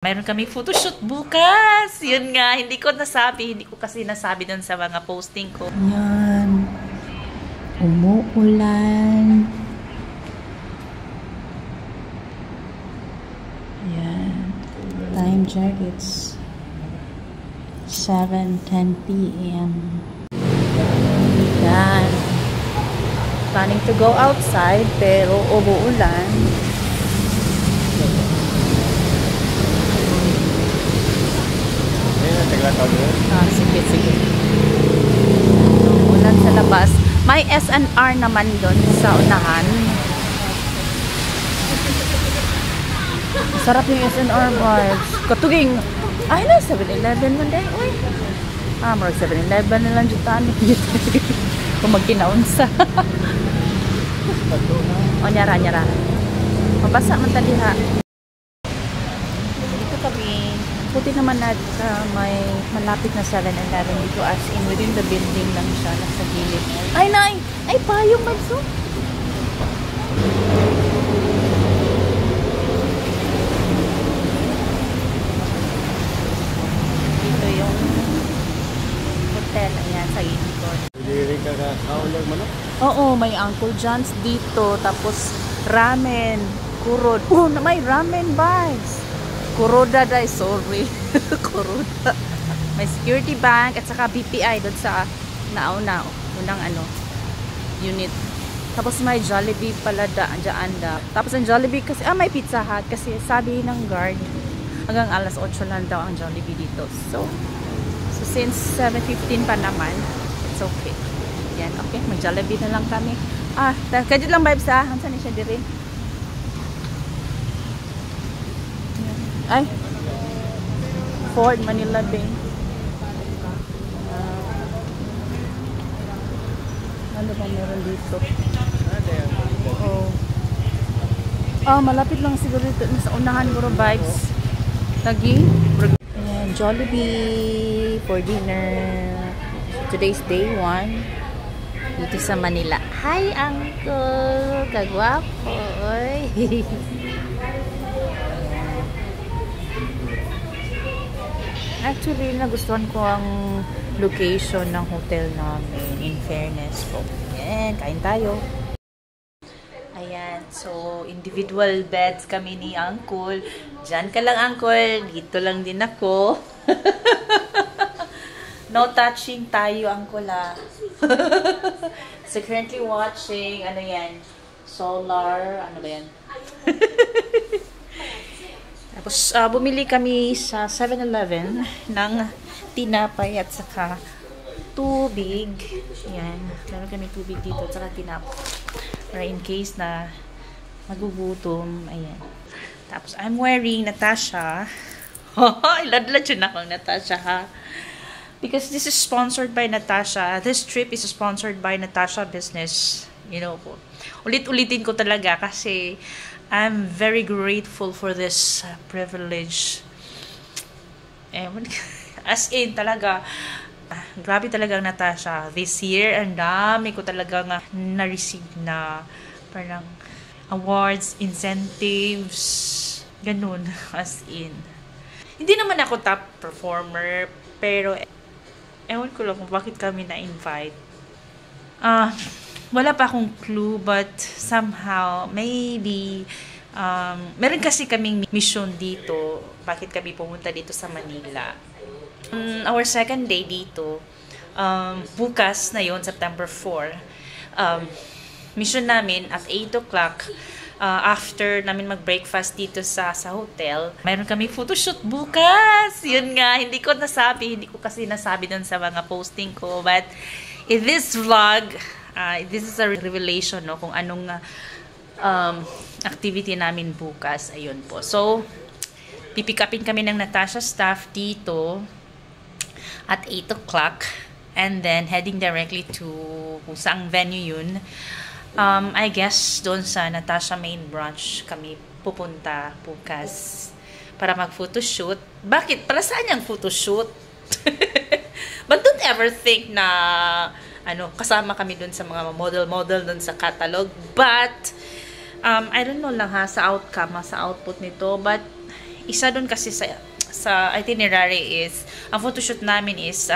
Mayroon kami photoshoot bukas. Yun nga, hindi ko kasi nasabi dun sa mga posting ko. Yan. Umuulan. Yan. Time check, it's 7:10 p.m. Yan. Planning to go outside pero umuulan. Sige. Ulan sa labas. May SNR naman doon sa unahan. Sarap yung SNR vibes. Katuging, ay na, 7-Eleven man day. Uy. Marag 7-Eleven na lang jutaan. Kung magkinaunsa. O, nyara. Mabasa man taliha. Dito kami. Puti naman na may malapit na 7-Eleven dito, as in within the building lang siya, nasa gilid. Ay, nay! Ay, payong magso! Dito yung hotel, ayan, sa ikot. Dili ka kaulag mo, no? Oo, may Uncle John's dito, tapos ramen, kurod. May ramen vibes! Kuroda dai, sorry. Kuroda. May Security Bank at saka BPI doon sa unang unit. Tapos may Jollibee pala dyan. Tapos ang Jollibee kasi, may Pizza Hut kasi sabi ng guard hanggang alas 8 lang daw ang Jollibee dito. So since 7:15 pa naman, it's okay. Yan, okay. Mag Jollibee na lang kami. Kadyo lang vibes ha. Hansan ni siya diri. Ay, Ford Manila Bay. Ano ba meron dito? Malapit lang siguro dito. Nasa unahan ko vibes. Lagi. Ayan, Jollibee for dinner. Today's day 1. Dito sa Manila. Hi, Uncle! Kagwapo! Oy! Actually, nagustuhan ko ang location ng hotel namin, in fairness po. Ayan, kain tayo. Ayan, so individual beds kami ni Uncle. Diyan ka lang, Uncle. Dito lang din ako. No touching tayo, Uncle, So currently watching, ano yan? Solar, ano ba yan? Tapos, bumili kami sa 7-Eleven ng tinapay at saka tubig. Ayan. Meron kami tubig dito at saka tinapay. Para in case na magugutom. Ayan. Tapos, I'm wearing Natasha. Iladlad yun akong Natasha, ha? Because this is sponsored by Natasha. This trip is sponsored by Natasha Business. You know po. Ulit-ulitin ko talaga kasi I'm very grateful for this privilege. As in, talaga, grabe talaga Natasha. This year, ang dami ko talaga na-receive na parang awards, incentives, ganun, as in. Hindi naman ako top performer, pero ewan ko lang kung bakit kami na-invite. Wala pa akong clue, but somehow, maybe, meron kasi kaming mission dito, bakit kami pumunta dito sa Manila. Our second day dito, bukas na yon, September 4, mission namin at 8 o'clock, after namin mag-breakfast dito sa hotel, mayroon kami photoshoot bukas. Yun nga, hindi ko kasi nasabi dun sa mga posting ko, but in this vlog, this is a revelation, no, kung anong activity namin bukas. Ayun po. So, pipikapin kami ng Natasha staff dito at 8 o'clock and then heading directly to kung saang venue yun. I guess doon sa Natasha main branch kami pupunta bukas para mag-photoshoot. Bakit? Para saan yung photoshoot? But don't ever think na kasama kami dun sa mga model dun sa catalog. But, I don't know lang sa outcome, sa output nito. But, isa doon kasi sa itinerary is, ang photoshoot namin is,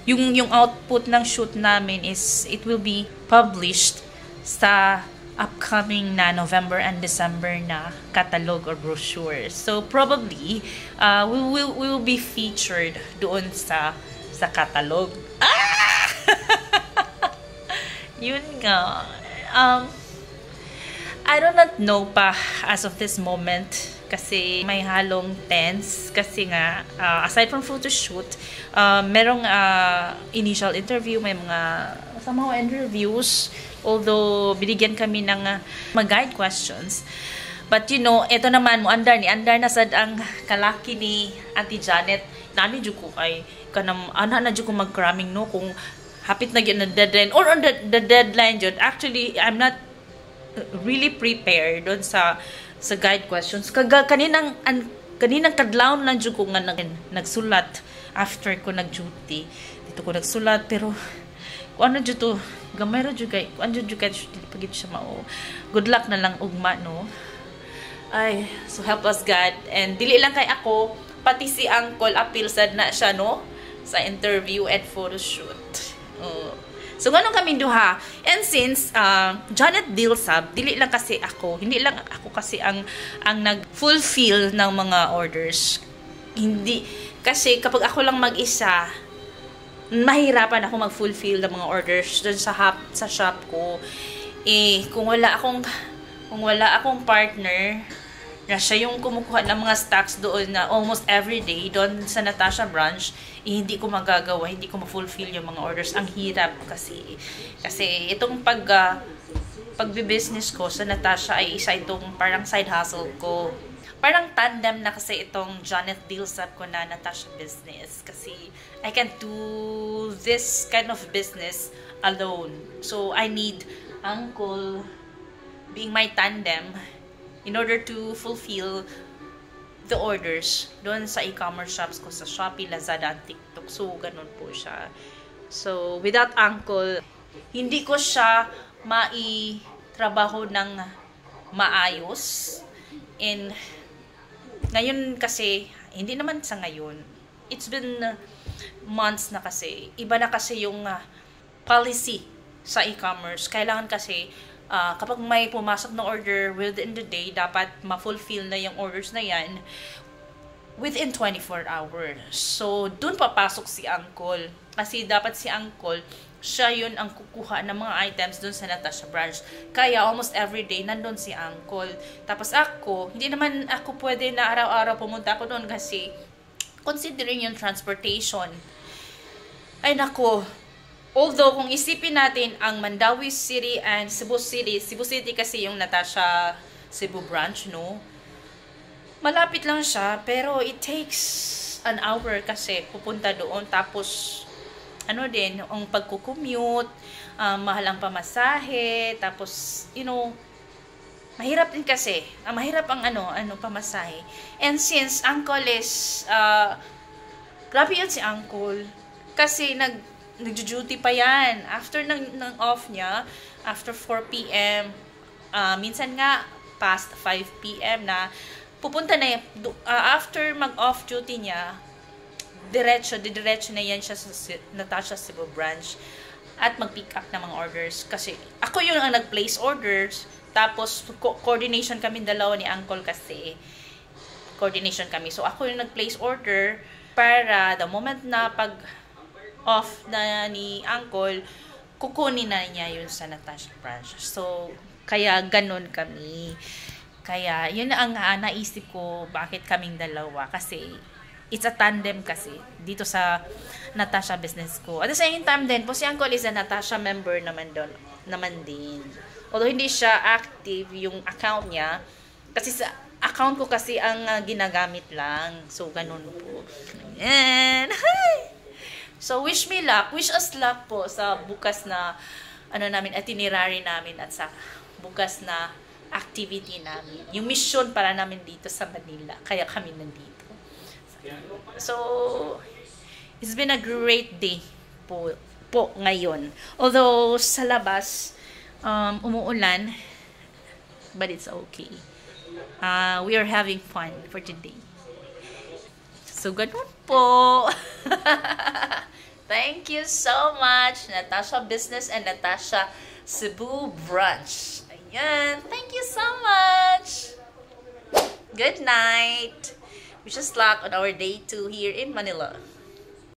yung output ng shoot namin is, it will be published sa upcoming na November and December na catalog or brochure. So probably we will be featured doon sa catalog. Ah! Yun nga. I do not know pa as of this moment kasi may halong tense kasi nga aside from photoshoot, merong initial interview, may mga somehow interviews, although binigyan kami ng mga guide questions. But you know, ito naman mo andar na sad ang kalaki ni Auntie Janet. Nani jud ko ay kanang ana na jud ko mag-cramming no kung hapit na gyud na deadline or on the deadline jud. Actually, I'm not really prepared doon sa guide questions. Kaninang kadlawon lang jud ko nga nagsulat after ko nag-duty. Dito ko nagsulat pero kung ano jud to gamay ra jud kay ano jud kay pagit siya mao. Good luck na lang ugma no. Ay, so help us God. And dili lang kay ako, pati si Uncle appeal sad na siya no sa interview and photoshoot. So ganun kami duha. And since Janet Dilsab, dili lang kasi ako, hindi lang ako kasi ang nag-fulfill ng mga orders. Hindi kasi kapag ako lang mag-isa, mahirapan ako mag-fulfill ng mga orders doon sa shop ko. Kung wala akong partner na siya yung kumukuha ng mga stocks doon na almost every day doon sa Natasha branch, hindi ko magagawa, hindi ko ma-fulfill yung mga orders. Ang hirap kasi itong pagbi-business ko sa Natasha ay isa itong parang side hustle ko. Parang tandem na kasi itong Janet Dilsab ko na Natasha business kasi I can't do this kind of business alone. So I need Uncle being my tandem in order to fulfill the orders doon sa e-commerce shops ko sa Shopee, Lazada, and TikTok. So, ganun po siya. So, without Uncle, hindi ko siya maitrabaho ng maayos. And, ngayon kasi, hindi naman sa ngayon. It's been months na kasi. Iba na kasi yung policy sa e-commerce. Kailangan kasi, kapag may pumasok na order within the day, dapat ma-fulfill na yung orders na yan within 24 hours. So, dun papasok si Uncle. Kasi dapat si Uncle, siya yun ang kukuha ng mga items dun sa Natasha branch. Kaya almost every day, nandun si Uncle. Tapos ako, hindi naman ako pwede na araw-araw pumunta ako doon kasi considering yung transportation. Ay nako, although, kung isipin natin ang Mandawi City and Cebu City kasi yung Natasha Cebu branch, no? Malapit lang siya, pero it takes an hour kasi pupunta doon. Tapos, ano din, ang pagkukommute, mahal ang pamasahe, tapos, you know, mahirap din kasi. Mahirap ang pamasahe. And since Uncle is, grabe yun si Uncle. Kasi nag-duty pa yan. After ng off niya, after 4 p.m., minsan nga, past 5 p.m. na, pupunta na yan, after mag-off duty niya, diretso na yan siya sa Natasha Cebu branch at mag-pick up ng mga orders. Kasi, ako yung ang nag-place orders, tapos, coordination kami dalawa ni Uncle kasi, coordination kami. So, ako yung nag-place order para the moment na pag off na ni Uncle, kukunin na niya yun sa Natasha branch. So, kaya ganun kami. Kaya, yun ang naisip ko bakit kaming dalawa. Kasi, it's a tandem kasi dito sa Natasha business ko. At the same time din, po si Uncle is a Natasha member naman din. Although hindi siya active yung account niya. Kasi sa account ko kasi ang ginagamit lang. So, ganun po. And, hi! So, wish me luck. Wish us luck po sa bukas na itinerary namin at sa bukas na activity namin. Yung mission para namin dito sa Manila. Kaya kami nandito. So, it's been a great day po ngayon. Although, sa labas, umuulan, but it's okay. we are having fun for today. So, ganun po. Thank you so much, Natasha Business and Natasha Cebu Brunch. Ayan. Thank you so much. Good night. Wish us luck on our day 2 here in Manila.